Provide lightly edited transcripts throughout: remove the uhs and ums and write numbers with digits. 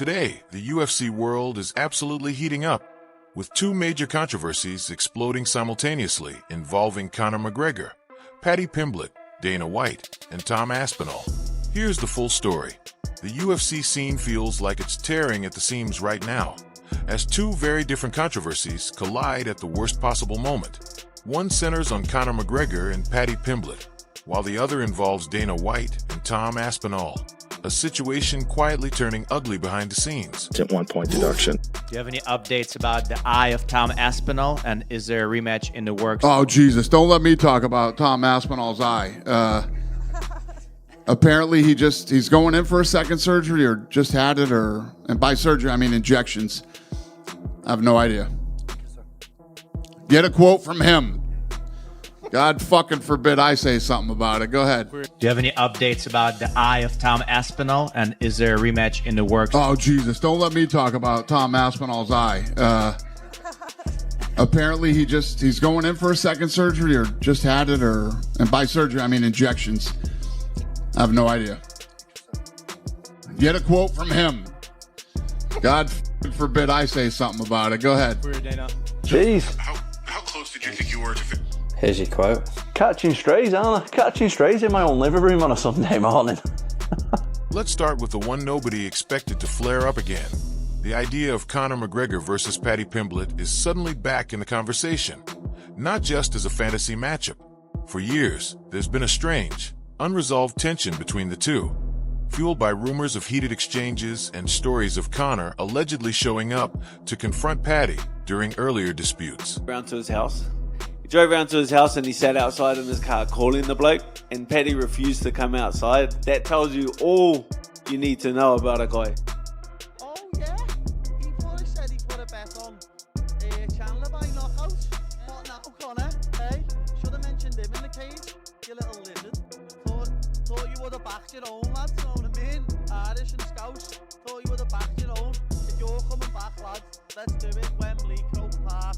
Today, the UFC world is absolutely heating up, with two major controversies exploding simultaneously involving Conor McGregor, Paddy Pimblett, Dana White, and Tom Aspinall. Here's the full story. The UFC scene feels like it's tearing at the seams right now, as two very different controversies collide at the worst possible moment. One centers on Conor McGregor and Paddy Pimblett, while the other involves Dana White and Tom Aspinall, a situation quietly turning ugly behind the scenes. At 1 point deduction. Do you have any updates about the eye of Tom Aspinall, and is there a rematch in the works? Oh, Jesus, don't let me talk about Tom Aspinall's eye. Apparently he's going in for a second surgery or just had it, and by surgery I mean injections. I have no idea. Get a quote from him. God fucking forbid I say something about it. Go ahead. Do you have any updates about the eye of Tom Aspinall, and is there a rematch in the works? Oh, Jesus, don't let me talk about Tom Aspinall's eye. Apparently he's going in for a second surgery or just had it, and by surgery I mean injections. I have no idea. Get a quote from him. God forbid I say something about it. Go ahead. Jeez. How close did you think you were to... Here's your quote. Catching strays, aren't I? Catching strays in my own living room on a Sunday morning. Let's start with the one nobody expected to flare up again. The idea of Conor McGregor versus Paddy Pimblett is suddenly back in the conversation, not just as a fantasy matchup. For years, there's been a strange, unresolved tension between the two, fueled by rumors of heated exchanges and stories of Conor allegedly showing up to confront Paddy during earlier disputes. Around to his house. He drove around to his house and he sat outside in his car calling the bloke, and Paddy refused to come outside. That tells you all you need to know about a guy. Oh yeah, he probably said he put a bet on Chandler by knockout. What now, Conor? Hey, should have mentioned him in the cage, you little lizard. Thought you would have backed your own, lads, you know what I mean? Irish and Scouse, thought you would have backed your own. If you're coming back, lads, let's do it. Wembley, Croke Park,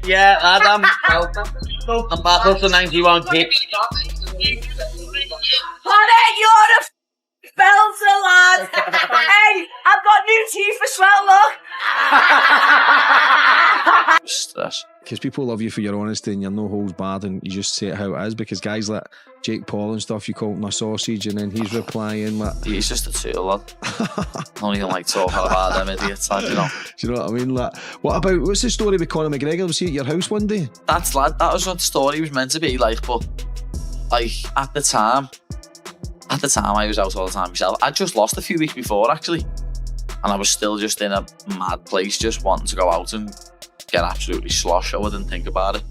Yeah, lad, I'm back up to 91 kid. Honey, you're a belter, lad. Hey, I've got new teeth as well, look. Stress. Because people love you for your honesty and you're no holds barred and you just say it how it is, because guys like Jake Paul and stuff, you call him a sausage and then he's replying like... He's just a tool, lad. I don't even like talking about them idiots, lad, you know. Do you know what I mean? Like, what's the story with Conor McGregor? Was he at your house one day? That was what the story was meant to be like, but like at the time I was out all the time myself. I just lost a few weeks before actually, and I was still just in a mad place, just wanting to go out and get absolutely slosh. I wouldn't think about it.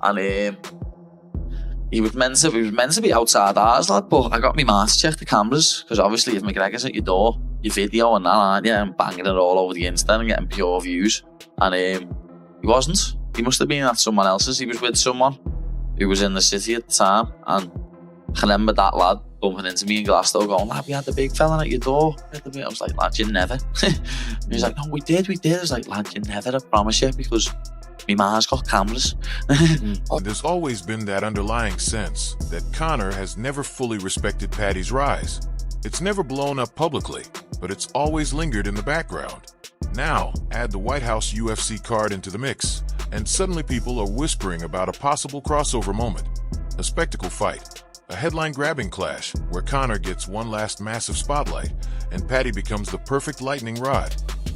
And he was meant to be outside ours, lad, but I got my man to check the cameras, because obviously if McGregor's at your door, you video and that, aren't you, and banging it all over the Insta and getting pure views. And he wasn't. He must have been at someone else's. He was with someone who was in the city at the time, and I remember that lad bumping into me in Glasgow going, lad, we had the big fella at your door. I was like, lad, you never. He was like, no, we did. I was like, lad, you never, I promise you, because my ma's got cameras. There's always been that underlying sense that Conor has never fully respected Paddy's rise. It's never blown up publicly, but it's always lingered in the background. Now, add the White House UFC card into the mix, and suddenly people are whispering about a possible crossover moment, a spectacle fight, a headline-grabbing clash where Conor gets one last massive spotlight and Paddy becomes the perfect lightning rod,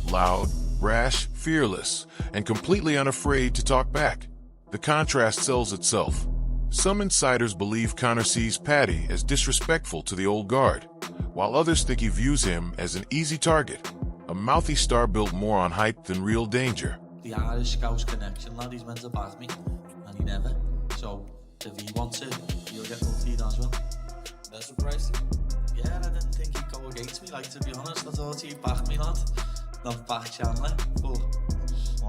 loud, brash, fearless, and completely unafraid to talk back. The contrast sells itself. Some insiders believe Conor sees Paddy as disrespectful to the old guard, while others think he views him as an easy target, a mouthy star built more on hype than real danger. The Irish Scouse connection, lad, he's meant to back me, and he never. So if he wants it, he'll get multied as well. That's surprising. Yeah, I didn't think he'd go against me, like, to be honest. I thought he'd back me, lad. Not back Chandler, but...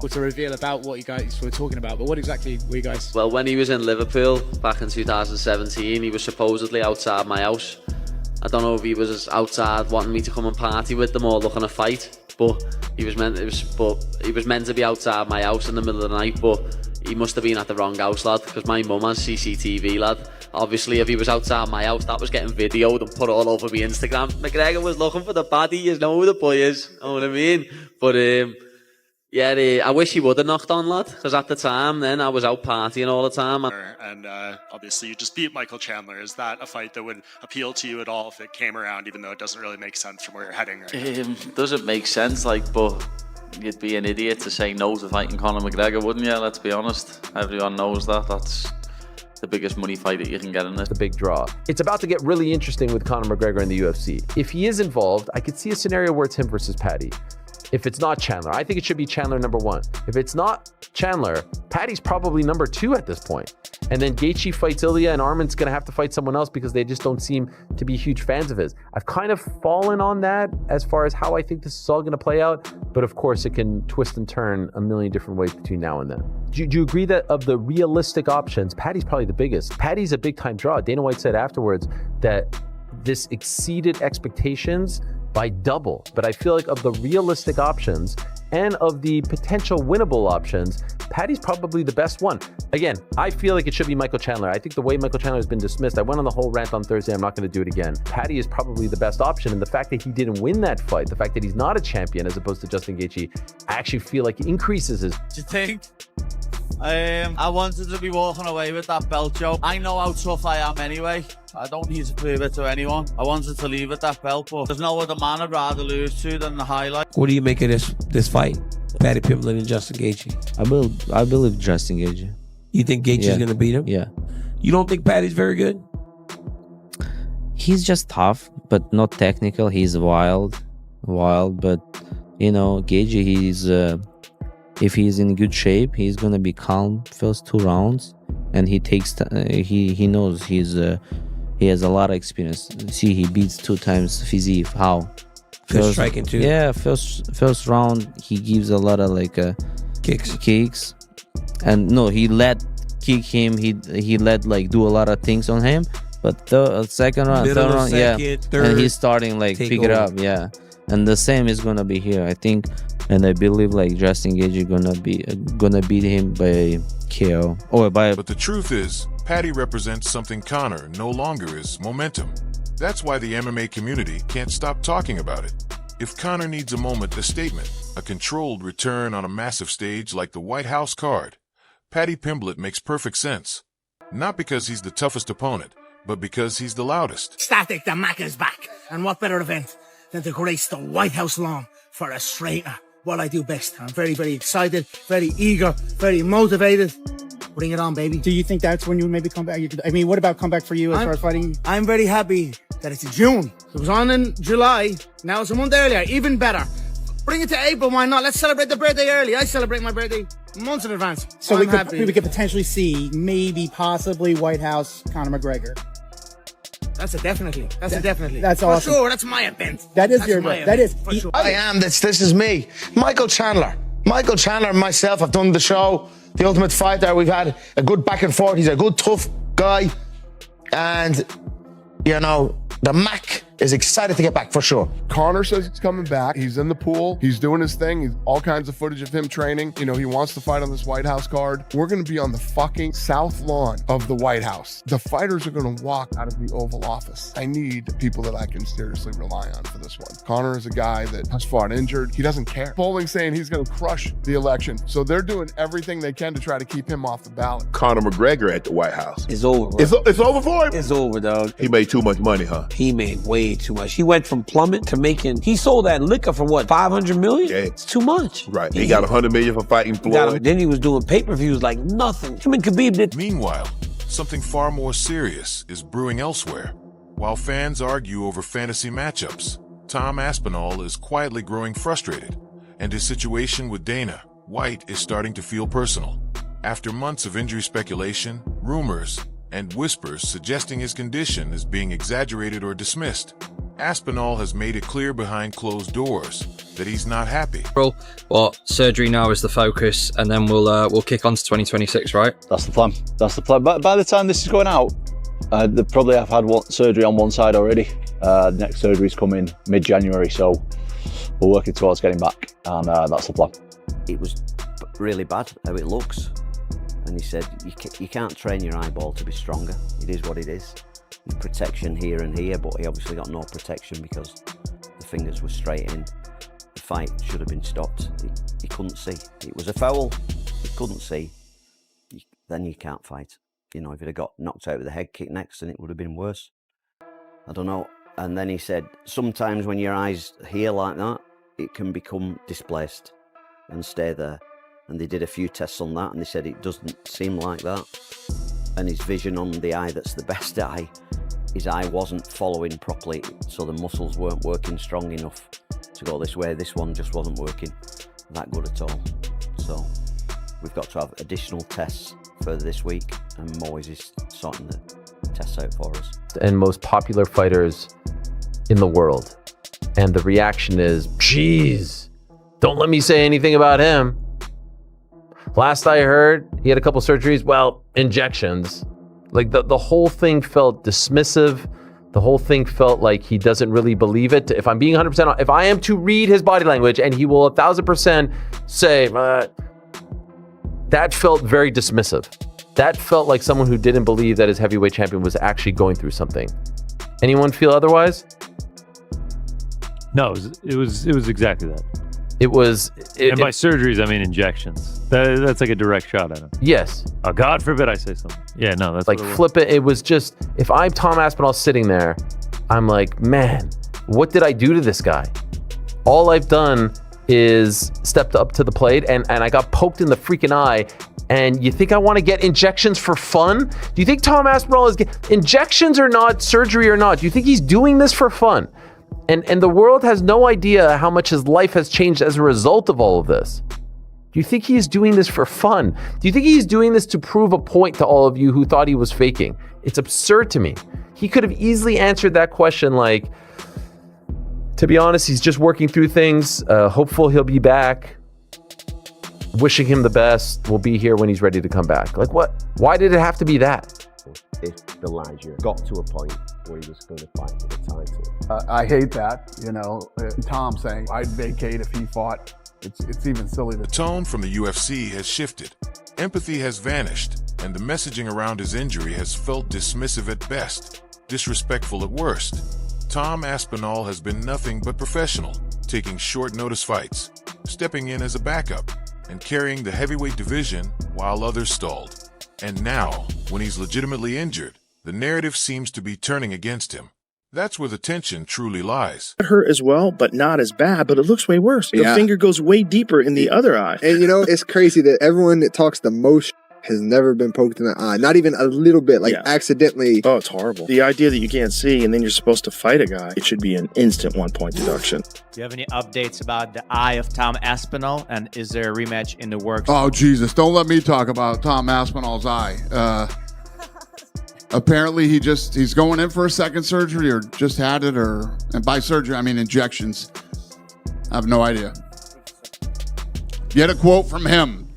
To reveal about what you guys were talking about, but what exactly were you guys... Well, when he was in Liverpool back in 2017, he was supposedly outside my house. I don't know if he was outside wanting me to come and party with them or looking a fight, but he was meant to be outside my house in the middle of the night, but he must have been at the wrong house, lad, because my mum has CCTV, lad, Obviously, if he was outside my house, that was getting videoed and put all over my Instagram. McGregor was looking for the baddie, you know who the boy is, you know what I mean? But I wish he would have knocked on, lad, because at the time then I was out partying all the time. And obviously you just beat Michael Chandler. Is that a fight that would appeal to you at all if it came around, even though it doesn't really make sense from where you're heading right now? Doesn't make sense, but you'd be an idiot to say no to fighting Conor McGregor, wouldn't you? Let's be honest. Everyone knows that. That's the biggest money fight that you can get in it. The big draw. It's about to get really interesting with Conor McGregor in the UFC. If he is involved, I could see a scenario where it's him versus Paddy. If it's not Chandler, I think it should be Chandler number 1. If it's not Chandler, Paddy's probably number 2 at this point. And then Gaethje fights Ilya, and Arman's going to have to fight someone else because they just don't seem to be huge fans of his. I've kind of fallen on that as far as how I think this is all going to play out. But of course, it can twist and turn a million different ways between now and then. Do you agree that of the realistic options, Paddy's probably the biggest? Paddy's a big-time draw. Dana White said afterwards that this exceeded expectations by double. But I feel like of the realistic options and of the potential winnable options, Paddy's probably the best one. Again, I feel like it should be Michael Chandler. I think the way Michael Chandler has been dismissed, I went on the whole rant on Thursday, I'm not going to do it again. Paddy is probably the best option, and the fact that he didn't win that fight, the fact that he's not a champion as opposed to Justin Gaethje, I actually feel like it increases his... Do you think? I wanted to be walking away with that belt, Joe. I know how tough I am anyway. I don't need to prove it to anyone. I wanted to leave with that belt, but there's no other man I'd rather lose to than the highlight. What do you make of this fight? Paddy Pimblett and Justin Gaethje. I believe Justin Gaethje. You think Gaethje's going to beat him? Yeah. You don't think Paddy's very good? He's just tough, but not technical. He's wild, but Gaethje, he's if he's in good shape, he's gonna be calm first 2 rounds, and he takes he knows he has a lot of experience. See, he beats 2 times Fiziev. How? First striking too. Yeah, first round he gives a lot of kicks, and no, he let kick him. He let do a lot of things on him. But second round, third round, and he's starting pick it up, and the same is gonna be here, I think, and I believe Justin Gaethje gonna beat him by KO or by. But the truth is, Paddy represents something Conor no longer is: momentum. That's why the MMA community can't stop talking about it. If Conor needs a moment, a statement, a controlled return on a massive stage like the White House card, Paddy Pimblett makes perfect sense. Not because he's the toughest opponent, but because he's the loudest. Static, the Mac is back. And what better event than to grace the White House lawn for a straightener? What I do best. I'm very, very excited, very eager, very motivated. Bring it on, baby. Do you think that's when you maybe come back? I mean, what about comeback for you as far as fighting? I'm very happy that it's June. It was on in July. Now it's a month earlier. Even better. Bring it to April. Why not? Let's celebrate the birthday early. I celebrate my birthday months in advance. So we could potentially see maybe possibly White House Conor McGregor. That's a definitely. That's awesome. For sure, that's my event. That is your event. That is. For sure. I am. This is me. Michael Chandler and myself have done the show, The Ultimate Fighter. We've had a good back and forth. He's a good, tough guy. And, the Mac is excited to get back for sure. Conor says he's coming back. He's in the pool. He's doing his thing. He's all kinds of footage of him training. He wants to fight on this White House card. We're going to be on the fucking south lawn of the White House. The fighters are going to walk out of the Oval Office. I need people that I can seriously rely on for this one. Conor is a guy that has fought injured. He doesn't care. Polling's saying he's going to crush the election. So they're doing everything they can to try to keep him off the ballot. Conor McGregor at the White House. It's over. It's over for him? It's over, dog. He made too much money, huh? He made way too much. He went from plummet to making. He sold that liquor for what, 500 million? Yeah. It's too much. Right. He got 100 million for fighting Floyd. Then he was doing pay-per-views like nothing. Him and Khabib did. Meanwhile, something far more serious is brewing elsewhere. While fans argue over fantasy matchups, Tom Aspinall is quietly growing frustrated, and his situation with Dana White is starting to feel personal. After months of injury speculation, rumors, and whispers suggesting his condition is being exaggerated or dismissed, Aspinall has made it clear behind closed doors that he's not happy. Well, surgery now is the focus, and then we'll kick on to 2026, right? That's the plan. But by the time this is going out, they probably have had surgery on one side already. The next surgery's coming mid-January, so we're working towards getting back, and that's the plan. It was really bad how it looks. And he said, you can't train your eyeball to be stronger. It is what it is. There's protection here and here, but he obviously got no protection because the fingers were straight in. The fight should have been stopped. He couldn't see. It was a foul. He couldn't see. Then you can't fight. You know, if he'd have got knocked out with a head kick next, then it would have been worse. I don't know. And then he said, sometimes when your eyes here like that, it can become displaced and stay there. And they did a few tests on that, and they said it doesn't seem like that. And his vision on the eye that's the best eye, his eye wasn't following properly, so the muscles weren't working strong enough to go this way. This one just wasn't working that good at all. So we've got to have additional tests further this week, and Moyes is sorting the tests out for us. And most popular fighters in the world. And the reaction is, geez, don't let me say anything about him. Last I heard, he had a couple surgeries, well, injections. Like the whole thing felt dismissive. The whole thing felt like he doesn't really believe it. If I'm being 100%, if I am to read his body language, and he will 1,000% say, that felt very dismissive. That felt like someone who didn't believe that his heavyweight champion was actually going through something. Anyone feel otherwise? No, it was exactly that. And by surgeries, I mean injections. That's like a direct shot at him. Yes. Oh, God forbid I say something. Yeah, no, that's like what it was. flip it. It was just, if I'm Tom Aspinall sitting there, I'm like, man, what did I do to this guy? All I've done is stepped up to the plate, and I got poked in the freaking eye. And you think I want to get injections for fun? Do you think Tom Aspinall is injections or not, surgery or not? Do you think he's doing this for fun? And the world has no idea how much his life has changed as a result of all of this. Do you think he is doing this for fun? Do you think he's doing this to prove a point to all of you who thought he was faking? It's absurd to me. He could have easily answered that question like, to be honest, he's just working through things. Hopeful he'll be back. Wishing him the best. We'll be here when he's ready to come back. Like what? Why did it have to be that? If Elijah got to a point where he was going to fight for the title. I hate that, you know, Tom saying I'd vacate if he fought. It's even silly. The tone from the UFC has shifted. Empathy has vanished, and the messaging around his injury has felt dismissive at best, disrespectful at worst. Tom Aspinall has been nothing but professional, taking short-notice fights, stepping in as a backup, and carrying the heavyweight division while others stalled. And now, when he's legitimately injured, the narrative seems to be turning against him. That's where the tension truly lies. It hurt as well, but not as bad, but it looks way worse. The finger goes way deeper in the other eye. And you know, it's crazy that everyone that talks the most has never been poked in the eye. Not even a little bit, like accidentally. Oh, it's horrible. The idea that you can't see and then you're supposed to fight a guy, it should be an instant 1-point deduction. Do you have any updates about the eye of Tom Aspinall, and is there a rematch in the works? Oh, Jesus. Don't let me talk about Tom Aspinall's eye. Apparently he's going in for a second surgery or just had it, and by surgery, I mean injections. I have no idea. Get a quote from him.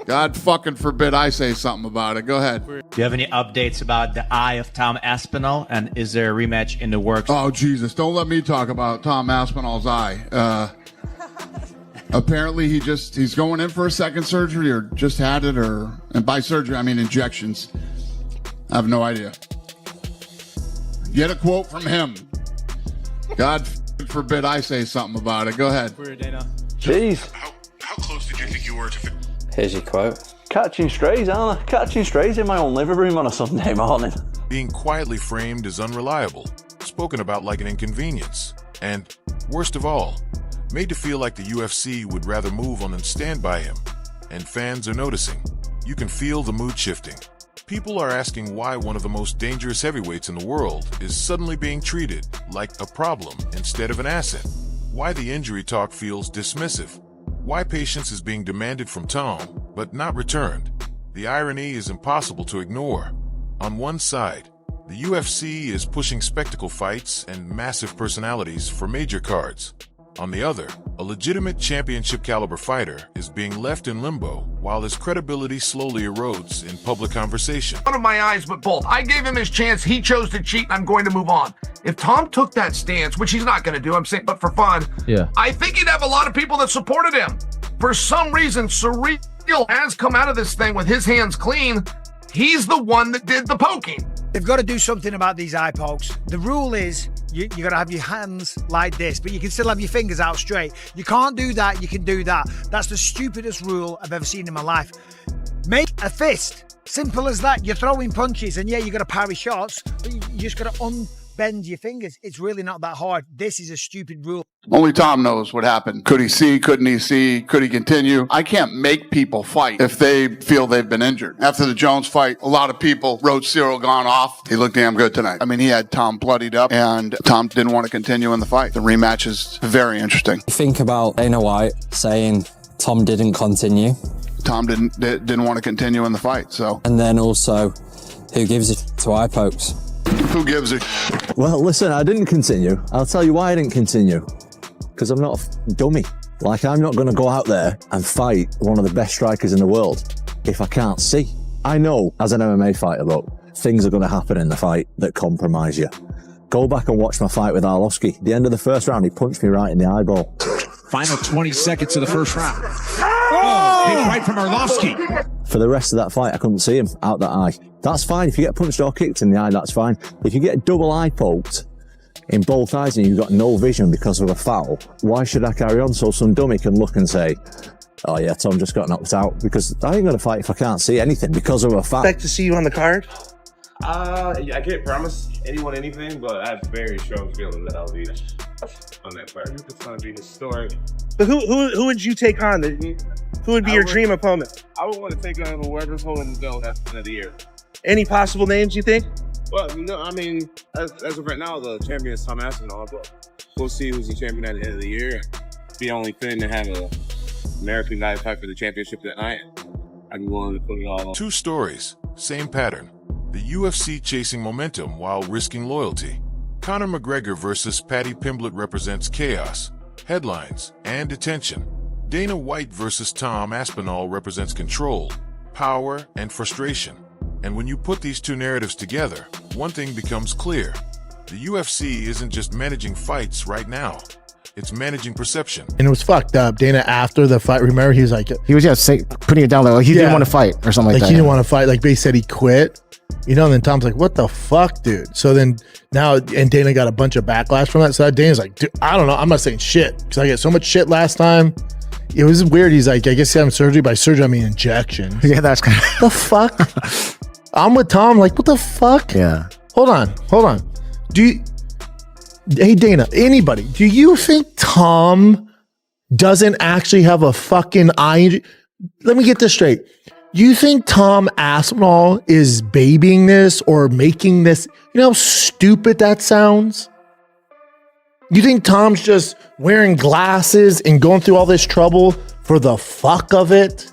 God fucking forbid I say something about it. Go ahead. Do you have any updates about the eye of Tom Aspinall, and is there a rematch in the works? Oh, Jesus. Don't let me talk about Tom Aspinall's eye. Apparently he's going in for a second surgery or just had it, and by surgery, I mean injections. I have no idea. Get a quote from him. God forbid I say something about it. Go ahead. Jeez. How close did you think you were to... Here's your quote. Catching strays, aren't I? Catching strays in my own living room on a Sunday morning. Being quietly framed as unreliable, spoken about like an inconvenience, and, worst of all, made to feel like the UFC would rather move on than stand by him. And fans are noticing. You can feel the mood shifting. People are asking why one of the most dangerous heavyweights in the world is suddenly being treated like a problem instead of an asset. Why the injury talk feels dismissive. Why patience is being demanded from Tom, but not returned. The irony is impossible to ignore. On one side, the UFC is pushing spectacle fights and massive personalities for major cards. On the other, a legitimate championship-caliber fighter is being left in limbo while his credibility slowly erodes in public conversation. One of my eyes, but both. I gave him his chance. He chose to cheat, and I'm going to move on. If Tom took that stance, which he's not going to do, I'm saying, but for fun, yeah, I think he'd have a lot of people that supported him. For some reason, Still has come out of this thing with his hands clean. He's the one that did the poking. They've got to do something about these eye pokes. The rule is you got to have your hands like this, but you can still have your fingers out straight. You can't do that, you can do that. That's the stupidest rule I've ever seen in my life. Make a fist. Simple as that. You're throwing punches, and yeah, you got to parry shots, but you just got to unbend your fingers. It's really not that hard. This is a stupid rule. Only Tom knows what happened. Could he see? Couldn't he see? Could he continue? I can't make people fight if they feel they've been injured. After the Jones fight, a lot of people wrote Cyril Gane off. He looked damn good tonight. I mean, he had Tom bloodied up, and Tom didn't want to continue in the fight. The rematch is very interesting. Think about Dana White saying Tom didn't continue. Tom didn't want to continue in the fight, so. And then also, who gives it to eye pokes? Who gives it? Well, listen, I didn't continue. I'll tell you why I didn't continue. Because I'm not a dummy. Like, I'm not going to go out there and fight one of the best strikers in the world if I can't see. I know, as an MMA fighter, look, things are going to happen in the fight that compromise you. Go back and watch my fight with Arlovsky. At the end of the first round, he punched me right in the eyeball. Final 20 seconds of the first round. Oh, big right from Arlovsky. For the rest of that fight, I couldn't see him out that eye. That's fine. If you get punched or kicked in the eye, that's fine. If you get double eye poked in both eyes and you've got no vision because of a foul, why should I carry on so some dummy can look and say, oh yeah, Tom just got knocked out? Because I ain't going to fight if I can't see anything because of a foul. Expect to see you on the card? I can't promise anyone anything, but I have very strong feeling that I'll be on that card. It's going to be historic. But who would you take on? Who would be your dream opponent? I would want to take on whoever's holding the belt at the end of the year. Any possible names you think? Well, no, I mean, as of right now, the champion is Tom Aspinall, but we'll see who's the champion at the end of the year. It's the only thing to have an American guy fight for the championship that night. I'm willing to put it all on. Two stories, same pattern. The UFC chasing momentum while risking loyalty. Conor McGregor versus Paddy Pimblett represents chaos, headlines, and attention. Dana White versus Tom Aspinall represents control, power, and frustration. And when you put these two narratives together, one thing becomes clear. The UFC isn't just managing fights right now. It's managing perception. And it was fucked up. Dana, after the fight, remember, he was like... He was putting it down like he didn't want to fight or something like that. He didn't want to fight. Like, they said he quit. You know, and then Tom's like, what the fuck, dude? So then now, and Dana got a bunch of backlash from that. So Dana's like, dude, I don't know. I'm not saying shit because I get so much shit last time. It was weird. He's like, I guess he's having surgery. By surgery, I mean injections. Yeah, that's kind of... The fuck? I'm with Tom. Like, what the fuck? Yeah. Hold on. Hey, Dana, anybody, do you think Tom doesn't actually have a fucking eye injury? Let me get this straight. You think Tom Aspinall is babying this or making this? You know how stupid that sounds? You think Tom's just wearing glasses and going through all this trouble for the fuck of it?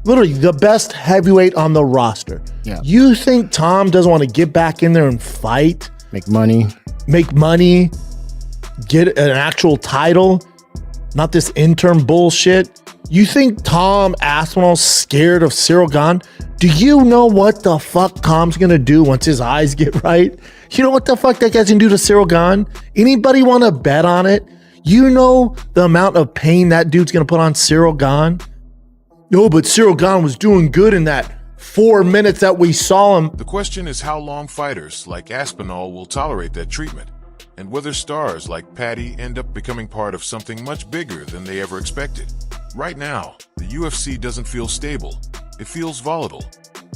Literally the best heavyweight on the roster. Yeah. You think Tom doesn't want to get back in there and fight? Make money, get an actual title, not this interim bullshit. You think Tom Aspinall's scared of Cyril Gane? Do you know what the fuck Tom's gonna do once his eyes get right? You know what the fuck that guy's gonna do to Cyril Gane? Anybody want to bet on it? You know the amount of pain that dude's gonna put on Cyril Gane? No, but Cyril Gane was doing good in that 4 minutes that we saw him. The question is how long fighters like Aspinall will tolerate that treatment, and whether stars like Paddy end up becoming part of something much bigger than they ever expected. Right now, the UFC doesn't feel stable. It feels volatile.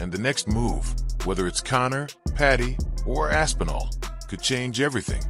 And the next move, whether it's Conor, Paddy, or Aspinall, could change everything.